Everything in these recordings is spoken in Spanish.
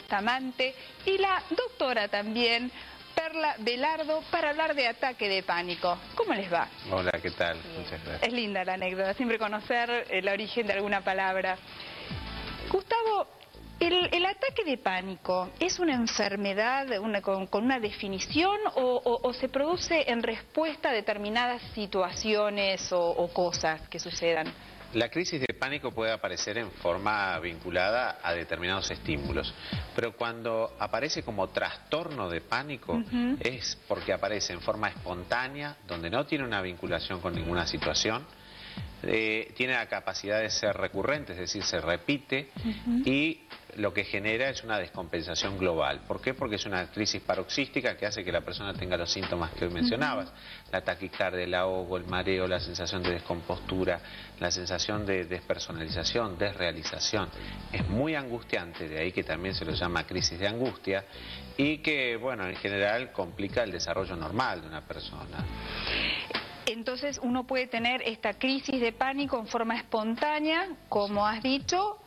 Bustamante y la doctora también, Perla Velardo, para hablar de ataque de pánico. ¿Cómo les va? Hola, ¿qué tal? Muchas gracias. Es linda la anécdota, siempre conocer el origen de alguna palabra. Gustavo, ¿el ataque de pánico es una enfermedad con una definición o se produce en respuesta a determinadas situaciones o cosas que sucedan? La crisis de pánico puede aparecer en forma vinculada a determinados estímulos, pero cuando aparece como trastorno de pánico es porque aparece en forma espontánea, donde no tiene una vinculación con ninguna situación, tiene la capacidad de ser recurrente, es decir, se repite y lo que genera es una descompensación global. ¿Por qué? Porque es una crisis paroxística que hace que la persona tenga los síntomas que hoy mencionabas, la taquicardia, el ahogo, el mareo, la sensación de descompostura, la sensación de despersonalización, desrealización. Es muy angustiante, de ahí que también se lo llama crisis de angustia y que, bueno, en general complica el desarrollo normal de una persona. Entonces uno puede tener esta crisis de pánico en forma espontánea, como has dicho,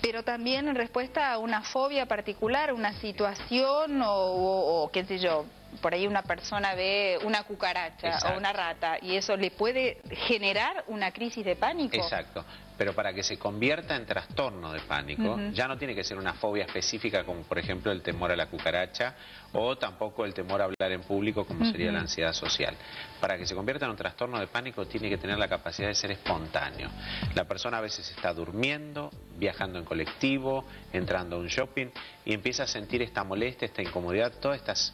pero también en respuesta a una fobia particular, una situación o qué sé yo, por ahí una persona ve una cucaracha. Exacto. O una rata y eso le puede generar una crisis de pánico. Exacto, pero para que se convierta en trastorno de pánico ya no tiene que ser una fobia específica como por ejemplo el temor a la cucaracha o tampoco el temor a hablar en público como sería la ansiedad social. Para que se convierta en un trastorno de pánico tiene que tener la capacidad de ser espontáneo. La persona a veces está durmiendo, viajando en colectivo, entrando a un shopping y empieza a sentir esta molestia, esta incomodidad, todas estas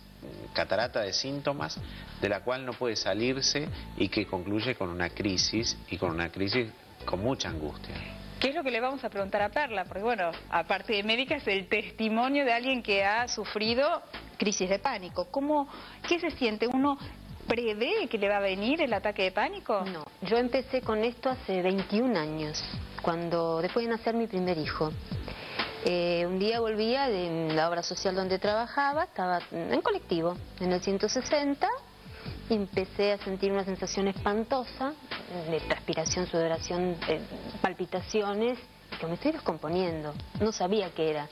catarata de síntomas de la cual no puede salirse y que concluye con una crisis y con una crisis con mucha angustia. ¿Qué es lo que le vamos a preguntar a Perla? Porque bueno, aparte de médica es el testimonio de alguien que ha sufrido crisis de pánico. ¿Qué se siente? ¿Uno prevé que le va a venir el ataque de pánico? No, yo empecé con esto hace 21 años, después de nacer mi primer hijo. Un día volvía de la obra social donde trabajaba, estaba en colectivo, en el 160, y empecé a sentir una sensación espantosa de transpiración, sudoración, palpitaciones, que me estoy descomponiendo, no sabía qué era.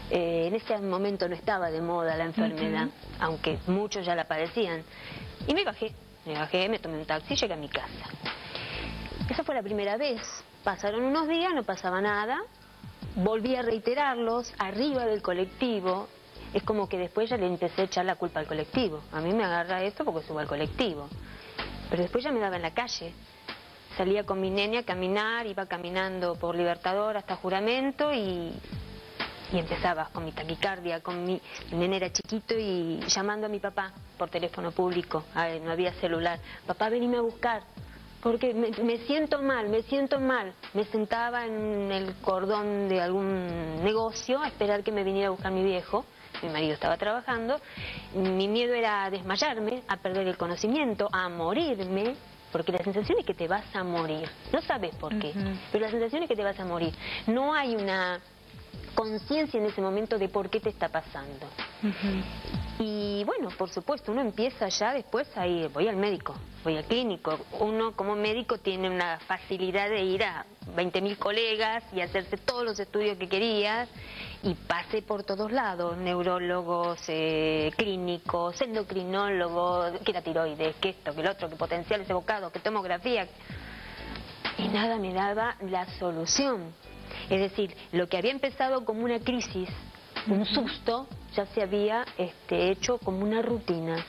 En ese momento no estaba de moda la enfermedad, aunque muchos ya la padecían. Y me bajé, me tomé un taxi y llegué a mi casa. Esa fue la primera vez. Pasaron unos días, no pasaba nada. Volví a reiterarlos arriba del colectivo. Es como que después ya le empecé a echar la culpa al colectivo. A mí me agarra esto porque subo al colectivo. Pero después ya me daba en la calle. Salía con mi nene a caminar, iba caminando por Libertador hasta Juramento y empezaba con mi taquicardia, mi nene era chiquito y llamando a mi papá por teléfono público. No había celular. Papá, venime a buscar. Porque me siento mal, me siento mal. Me sentaba en el cordón de algún negocio a esperar que me viniera a buscar mi viejo. Mi marido estaba trabajando. Mi miedo era a desmayarme, a perder el conocimiento, a morirme. Porque la sensación es que te vas a morir. No sabes por qué, pero la sensación es que te vas a morir. No hay una conciencia en ese momento de por qué te está pasando. Y bueno, por supuesto, uno empieza ya después a ir, voy al médico, voy al clínico. Uno como médico tiene una facilidad de ir a 20.000 colegas y hacerse todos los estudios que querías y pasé por todos lados, neurólogos, clínicos, endocrinólogos, que la tiroides, que esto, que el otro, que potenciales evocados, que tomografía. Y nada me daba la solución. Es decir, lo que había empezado como una crisis, un susto, ya se había hecho como una rutina.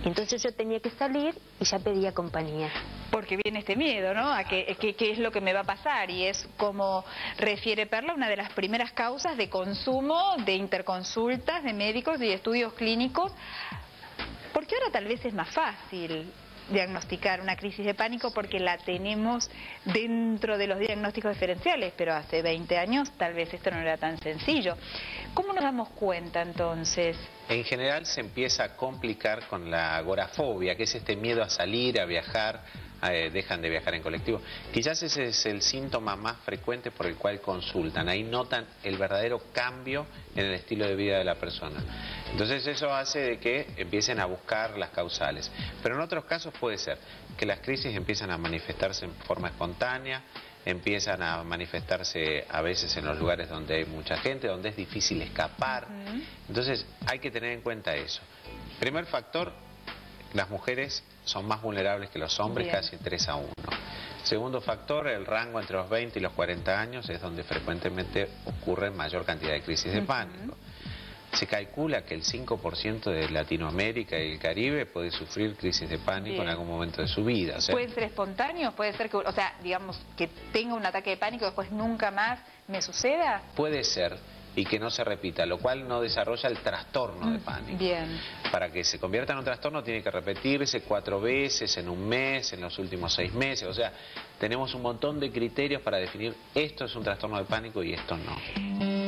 Entonces yo tenía que salir y ya pedía compañía. Porque viene este miedo, ¿no? A qué es lo que me va a pasar. Y es, como refiere Perla, una de las primeras causas de consumo, de interconsultas, de médicos y de estudios clínicos. Porque ahora tal vez es más fácil diagnosticar una crisis de pánico porque la tenemos dentro de los diagnósticos diferenciales, pero hace 20 años tal vez esto no era tan sencillo. ¿Cómo nos damos cuenta entonces? En general se empieza a complicar con la agorafobia, que es este miedo a salir, a viajar, dejan de viajar en colectivo. Quizás ese es el síntoma más frecuente por el cual consultan. Ahí notan el verdadero cambio en el estilo de vida de la persona. Entonces eso hace de que empiecen a buscar las causales. Pero en otros casos puede ser que las crisis empiezan a manifestarse en forma espontánea, empiezan a manifestarse a veces en los lugares donde hay mucha gente, donde es difícil escapar. Entonces hay que tener en cuenta eso. Primer factor, las mujeres son más vulnerables que los hombres, Bien. casi 3-1. Segundo factor, el rango entre los 20 y los 40 años es donde frecuentemente ocurre mayor cantidad de crisis de pánico. Se calcula que el 5% de Latinoamérica y el Caribe puede sufrir crisis de pánico en algún momento de su vida. O sea, ¿Pueden ser espontáneos? ¿Puede ser que, o sea, digamos, que tenga un ataque de pánico y después nunca más me suceda? puede ser, y que no se repita, lo cual no desarrolla el trastorno de pánico. Bien. Para que se convierta en un trastorno tiene que repetirse 4 veces en un mes, en los últimos 6 meses. O sea, tenemos un montón de criterios para definir esto es un trastorno de pánico y esto no.